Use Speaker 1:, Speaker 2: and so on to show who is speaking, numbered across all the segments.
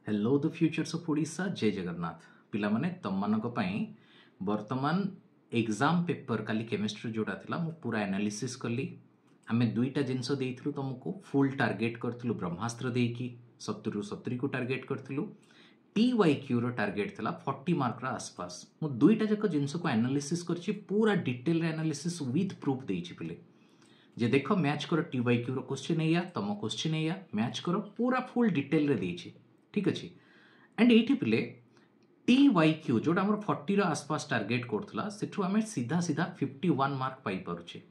Speaker 1: Hello the futures of Odisha जय जगन्नाथ पिला माने तम मानक पई वर्तमान एग्जाम पेपर काली केमिस्ट्री जोटा थिला मु पूरा एनालिसिस कली आमे दुईटा जिंस देइथिलु तुमको फुल टार्गेट करथिलु ब्रह्मास्त्र देकी 70 रु 70 को टार्गेट करथिलु टीवाईक्यू रो टार्गेट थिला 40 मार्क रा आसपास मु दुईटा जक जिंस को एनालिसिस करछि पूरा डिटेल रे एनालिसिस विथ प्रूफ देइछि पिले जे देखो मैच करो टीवाईक्यू रो क्वेश्चन एया तम क्वेश्चन एया मैच करो पूरा फुल डिटेल रे देइछि ठीक अच्छे एंड ये पिले टीवाईक्यू जोटा आम 40 आसपास टार्गेट करथला सेठु आमे सीधा सीधा 51 मार्क पाई पारुछे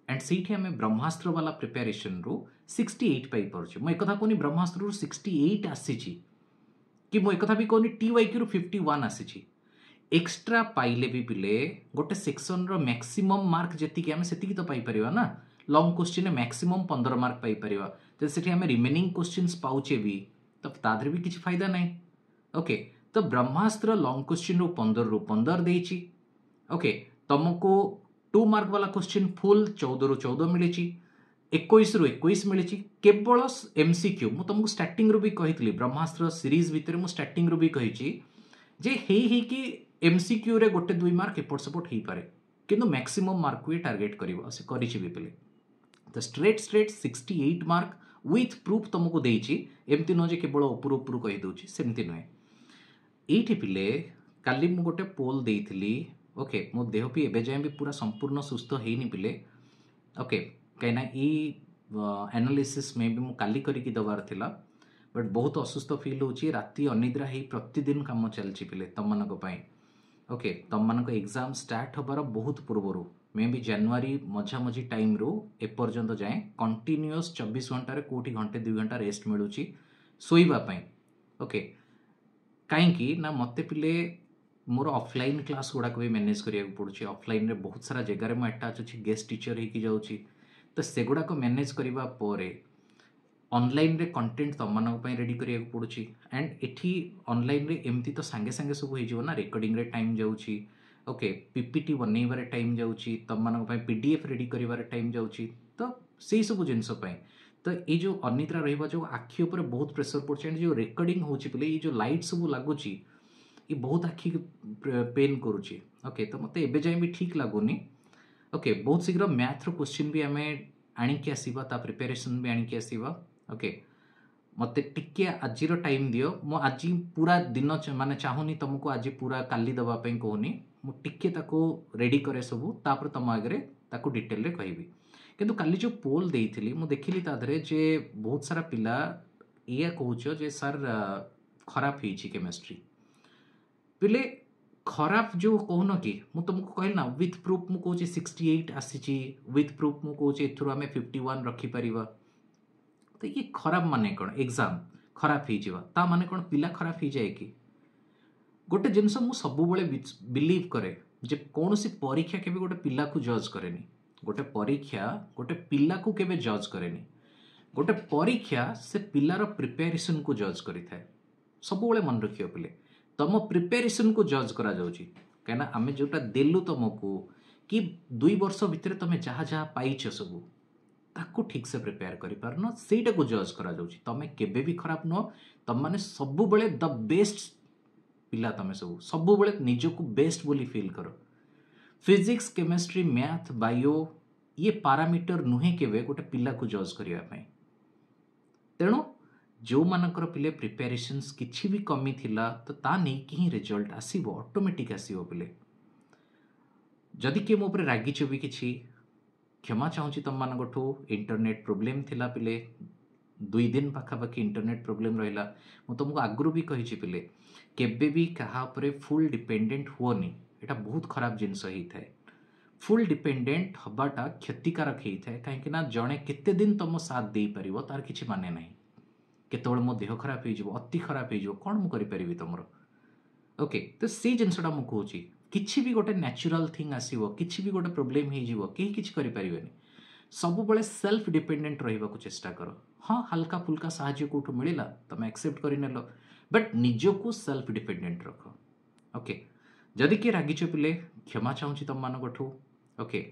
Speaker 1: एंड सीठी आमे ब्रह्मास्त्र वाला प्रिपरेशन रो 68 पाई पारुछे मो एकथा कोनी ब्रह्मास्त्र रो 68 आसीची कि मो एकथा भी कोनी टीवाईक्यू रो 51 आसीची एक्स्ट्रा पाइले भी पिले गोटे सेक्शन रो मैक्सिमम मार्क जेति कि आमे सेति की तो पाई परिवा ना लॉन्ग क्वेश्चन मैक्सिमम 15 मार्क पाई परिवा तो सेठी आमे रिमेनिंग क्वेश्चंस पाउचे भी तो तादरे भी किसी फायदा नहीं ओके तो ब्रह्मास्त्र लॉन्ग क्वेश्चन रू 15 देइछि ओके तुमको 2 मार्क वाला क्वेश्चन फुल 14 रू 14 मिली 21 रू 21 मिली केवल एमसीक्यू मु तुमको स्टार्टिंग रू भी कहितली ब्रह्मास्त्र सीरीज भितर मु स्टार्टिंग रू भी कहिछि जे हे कि एमसीक्यू रे गोटे 2 मार्क एपट सपोर्ट ही पारे किंतु मैक्सिमम मार्क को टार्गेट करिवो से करिछि भी पिले तो स्ट्रेट 68 मार्क विथ प्रूफ तुमको देइछि एमती न जे केवल ऊपर ऊपर कहि दउछि सेमती नय एठी पिले काली मु गोटे पोल देइथिली ओके मो देह भी एबे जाय भी पूरा संपूर्ण सुस्थ हेइनी पिले ओके काइना ई एनालिसिस में भी मु काली करी की दबार थिला बट बहुत असुस्थ फील होछि राती अनिद्रा हेइ प्रतिदिन काम चलछि पिले तम मानक पई ओके तम मानक एग्जाम स्टार्ट होबार बहुत पूर्वरु मे भी जनवरी मझामझी टाइम रो एपर्यंत जाए कंटिन्यूअस 24 घंटा कोटी घंटे 2 घंटा रेस्ट मिलूची सोइबा पई ओके कहीं ना मते पिले मोर ऑफलाइन क्लास गुड़ा को भी मैनेज करिया पड़ुची ऑफलाइन रे बहुत सारा जगह रे अटैच अछि गेस्ट टीचर ही जाऊँगी तो सेगुड़ा को मैनेज करबा परे ऑनलाइन रे कंटेंट तम मानक पई रेडी करिया पड़ुची एंड एठी ऑनलाइन रे एमती तो सांगे सांगे सब हो जिवो ना रिकॉर्डिंग रे टाइम जाऊँगी ओके पीपीटी बनइबार टाइम जाऊँगी तुम मानक पीडीएफ रेडी करिबार टाइम जाऊँगी तो से सब जिनस तो ये जो अनिद्रा रहिबा जो आखि ऊपर बहुत प्रेशर पड़छ जो रिकॉर्डिंग होची पले ये जो लाइट सब लगुची ये बहुत आखि पेन करुची ओके तो मते एबे जाय भी ठीक लागुनी ओके बहुत शीघ्र मैथ रो क्वेश्चन भी आमे आनिकी आसीबा ता प्रिपरेशन भी आनिकी आसीबा ओके मते टिके आजिर टाइम दियो मो आजी पूरा दिन माने चाहूनी तुमको आज पूरा काली दबा पई कहूनी मु टिके ताको रेडी करे सबू तापर तुम आगे ताको डिटेल रे कहबी किंतु काली जो पोल देइथिली मु देखिली तादरे जे बहुत सारा पिला या कहूछ जे सर खराब हेछि केमिस्ट्री पिले खराब जो कहून कि मु तुमको कहल ना विथ प्रूफ मु कहूँ 68 आसीची विथ प्रूफ मु कहूँ एथुर आमे 51 रखी परिबा तो ये खराब माने कौन एग्जाम खराब हो ता माने कौन पिला खराब हो जाए कि गोटे जिनस मु सब बिलीव करे जे कौन सी परीक्षा केबे गोटे पिला को जज करेनी गोटे परीक्षा गोटे पिला को केबे जज करेनी गोटे परीक्षा से पिलार प्रिपेरेशन को जज करिथाए सब मन रखियो पिले तम प्रिपेरेशन को जज करा जाउची कहना आमे जोटा देलु तुमको कि 2 वर्ष भितर तमे जहाँ जहाँ पाइछ सबू ताको ठीक से प्रिपेयर करि पारनो सेटा को जज करा जाउची तमे केबे भी खराब न तम माने सब बेले द बेस्ट पिला तमे सब बेले निजो को बेस्ट बोली फील करो फिजिक्स केमिस्ट्री मैथ बायो ये पैरामीटर नुहे केबे गोटे पिला को जज करिया पई तेणु जो मानकर पिले प्रिपेरेशंस किछि भी कमी थिला तो ता नै कि ही रिजल्ट आसीबो ऑटोमेटिक आसीबो पिले जदि के मो ऊपर रागी भी किछि क्षमा चाहूँगी तुम मानठू इंटरनेट प्रोब्लेम थिला पिले 2 दिन पाखापाखि इंटरनेट प्रोब्लेम रहिला मु तुमको आगु भी कही पिले केबे भी कहा उपरे फुल डिपेंडेंट हुओनी एटा बहुत खराब जिनस ही थाए फुल डिपेंडेंट हबाटा क्षतिकारक ही थाए कहीं ना जड़े केते दिन तुम साथ दे परिवो तार किछि माने नहीं केतबेले मो देह खराब हो जिवो अति खराब हो जिवो कोन मु करि परिबी तुमरो ओके तो से जिनसटा मु कहूची किछि भी गोटे नेचुरल थिंग आसीबो किछि भी गोटे प्रोब्लेम ही जिवो केही किछि करि परिबेनी सब बेले सेल्फ डिपेंडेंट रहिबा को चेष्टा करो हाँ हल्का फुल्का साहाय्य कोठो मिलिला तमे एक्सेप्ट करि नेलो बट निजो को सेल्फ डिपेंडेंट रखो ओके जदि के रागिछ पिले क्षमा चाहूँगी तुम मानठू ओके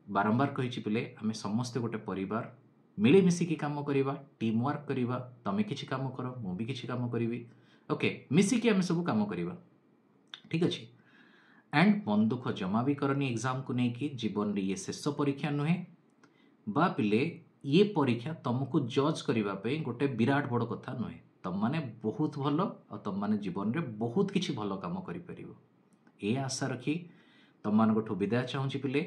Speaker 1: बारंबार कही पिले आमे समस्ते गोटे परिवार मिलीमिशिकी काम करवा, टीम वर्क करवा, तमें किसी काम कर मु भी किसी काम करी, ओके मिसिकी आम सब काम करवा, ठीक अच्छे। एंड मन दुख जमा भी करनी एग्जाम को लेकिन जीवन रे ये शेष परीक्षा नुहे बा पिले ये परीक्षा तुमको जज करने गोटे विराट बड़ कथा नुहे। तुम मैंने बहुत भल और तुम मैंने जीवन में बहुत किसी भल कम कर आशा रखी तुम मान विदाय चाहूँगी पिले।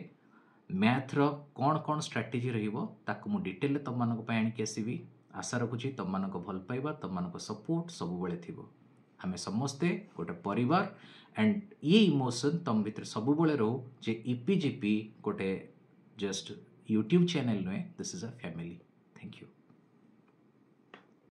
Speaker 1: मैथ्र कौन कौन स्ट्राटेजी रही डिटेल तुम मानक आणिक आसवि। आशा रखुची तुम मानक भल पाइबा तुम मानक सपोर्ट सब बेले थी। आमे समस्ते गोटे परिवार एंड ये इमोशन तुम भितर सब बेले रो जे इपीजीपी गोटे जस्ट यूट्यूब चैनल नुहे, this is a family. Thank you.